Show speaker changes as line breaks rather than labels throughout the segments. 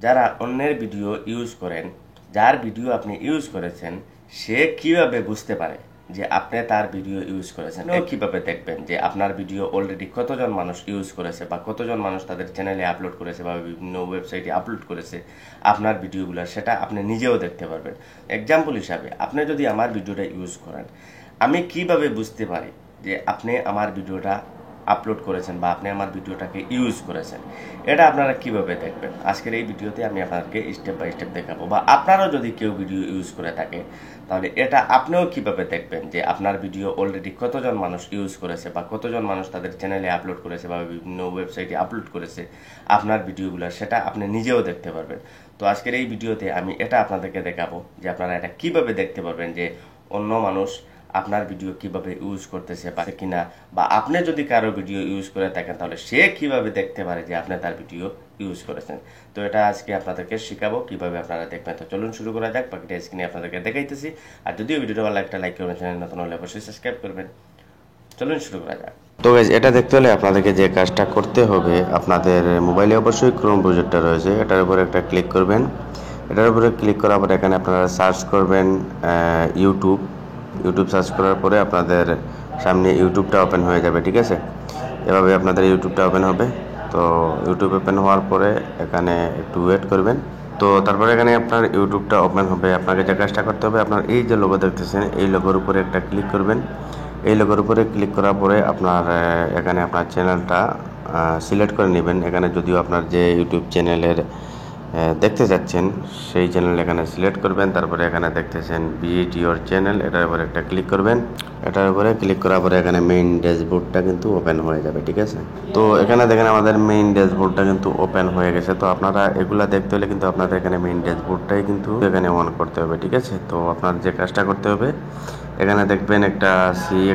যারা অন্যের video use করেন, যার ভিডিও আপনি ইউজ করেছেন, সে কিভাবে বুঝতে পারে যে আপনি তার ভিডিও ইউজ করেছেন? ও কিভাবে দেখবেন যে আপনার ভিডিও অলরেডি কতজন মানুষ ইউজ করেছে বা কতজন মানুষ তাদের চ্যানেলে আপলোড করেছে বা বিভিন্ন ওয়েবসাইটে আপলোড করেছে আপনার ভিডিওগুলো, সেটা আপনি নিজেও দেখতে পারবেন। এক্সাম্পল হিসাবে আপনি যদি আমার ভিডিওটা ইউজ করেন, আমি কিভাবে বুঝতে পারি যে আপনি আমার ভিডিওটা আপলোড করেছেন বা আপনি আমার ভিডিওটাকে ইউজ করেছেন? এটা আপনারা কিভাবে দেখবেন? আজকের এই ভিডিওতে আমি আপনাদেরকে স্টেপ বাই স্টেপ দেখাবো। বা আপনারাও যদি কেউ ভিডিও ইউজ করে থাকে, তাহলে এটা আপনিও কিভাবে দেখবেন যে আপনার ভিডিও অলরেডি কতজন মানুষ ইউজ করেছে বা কতজন মানুষ তাদের চ্যানেলে আপলোড করেছে বা বিভিন্ন ওয়েবসাইটে আপলোড করেছে আপনার ভিডিওগুলো, সেটা আপনি নিজেও দেখতে পারবেন। তো আজকের এই ভিডিওতে আমি এটা আপনাদেরকে দেখাবো যে আপনারা এটা কিভাবে দেখতে পারবেন যে অন্য মানুষ আপনার ভিডিও কিভাবে ইউজ করতেছে পারে কিনা, বা আপনি যদি কারো ভিডিও ইউজ করে থাকেন তাহলে সে কিভাবে দেখতে পারে যে আপনি তার ভিডিও ইউজ করেছেন। তো এটা আজকে আপনাদেরকে শেখাবো কিভাবে আপনারা দেখবেন। তো চলুন শুরু করা যাক, বাকিটা স্ক্রিনে আপনাদেরকে দেখাইতেছি। আর যদিও ভিডিওটা ভালো একটা লাইক করবেন, চ্যানেল নতুন হলে অবশ্যই সাবস্ক্রাইব করবেন। চলুন শুরু করা যাক।
তো গাইজ, এটা দেখতে হলে আপনাদেরকে যে কাজটা করতে হবে, আপনাদের মোবাইলে অবশ্যই ক্রোম ব্রাউজারটা রয়েছে, এটার উপরে একটা ক্লিক করবেন। এটার উপরে ক্লিক করার পরে এখানে আপনারা সার্চ করবেন ইউটিউব। ইউটিউব সার্চ করার পরে আপনাদের সামনে ইউটিউবটা ওপেন হয়ে যাবে, ঠিক আছে? এভাবে আপনাদের ইউটিউবটা ওপেন হবে। তো ইউটিউব ওপেন হওয়ার পরে এখানে একটু ওয়েট করবেন। তো তারপরে এখানে আপনার ইউটিউবটা ওপেন হবে। আপনাকে যে কাজটা করতে হবে, আপনার এই যে লোগো দেখতেছেন, এই লোগোর উপরে একটা ক্লিক করবেন। এই লোগোর উপরে ক্লিক করার পরে আপনার এখানে আপনার চ্যানেলটা সিলেক্ট করে নেবেন। এখানে যদিও আপনার যে ইউটিউব চ্যানেলের দেখতে যাচ্ছেন সেই চ্যানেল এখানে সিলেক্ট করবেন। তারপরে এখানে দেখতেছেন বিট ইউর চ্যানেল, এটার উপরে একটা ক্লিক করবেন। এটার উপরে ক্লিক করার পরে এখানে মেইন ড্যাশবোর্ডটা কিন্তু ওপেন হয়ে যাবে, ঠিক আছে? তো এখানে দেখেন আমাদের মেইন ড্যাশবোর্ডটা কিন্তু ওপেন হয়ে গেছে। তো আপনারা এগুলা দেখতে হলে কিন্তু আপনাদের এখানে মেইন ড্যাশবোর্ডটাই কিন্তু এখানে অন করতে হবে, ঠিক আছে? তো আপনার যে কাজটা করতে হবে, এখানে দেখবেন একটা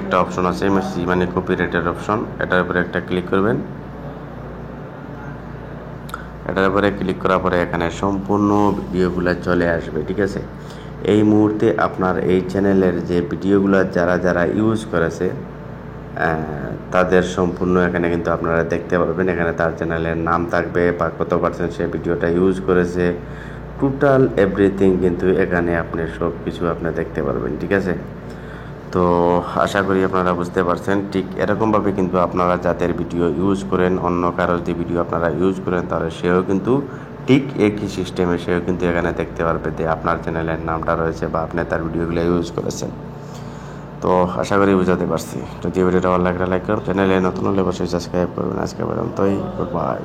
একটা অপশন আছে, সি মানে কপিরাইটের অপশন। এটার উপরে একটা ক্লিক করবেন। এটার উপরে ক্লিক করার পরে এখানে সম্পূর্ণ ভিডিওগুলো চলে আসবে, ঠিক আছে? এই মুহূর্তে আপনার এই চ্যানেলের যে ভিডিওগুলো যারা যারা ইউজ করেছে তাদের সম্পূর্ণ এখানে কিন্তু আপনারা দেখতে পারবেন। এখানে তার চ্যানেলের নাম থাকবে বা কত পার্সেন্ট সে ভিডিওটা ইউজ করেছে, টোটাল এভরিথিং কিন্তু এখানে আপনি সব কিছু আপনি দেখতে পারবেন, ঠিক আছে? তো আশা করি আপনারা বুঝতে পারছেন। ঠিক এরকমভাবে কিন্তু আপনারা যাদের ভিডিও ইউজ করেন, অন্য কারোর যদি ভিডিও আপনারা ইউজ করেন, তাহলে সেও কিন্তু ঠিক একই সিস্টেমে সেও কিন্তু এখানে দেখতে পারবে যে আপনার চ্যানেলের নামটা রয়েছে বা আপনি তার ভিডিওগুলো ইউজ করেছেন। তো আশা করি বুঝাতে পারছি। যদি ভিডিওটা ভালো লাগলে লাইক করুন, চ্যানেলে নতুন হলে অবশ্যই সাবস্ক্রাইব করবেন। আজকে পর্যন্তই, গুড বাই।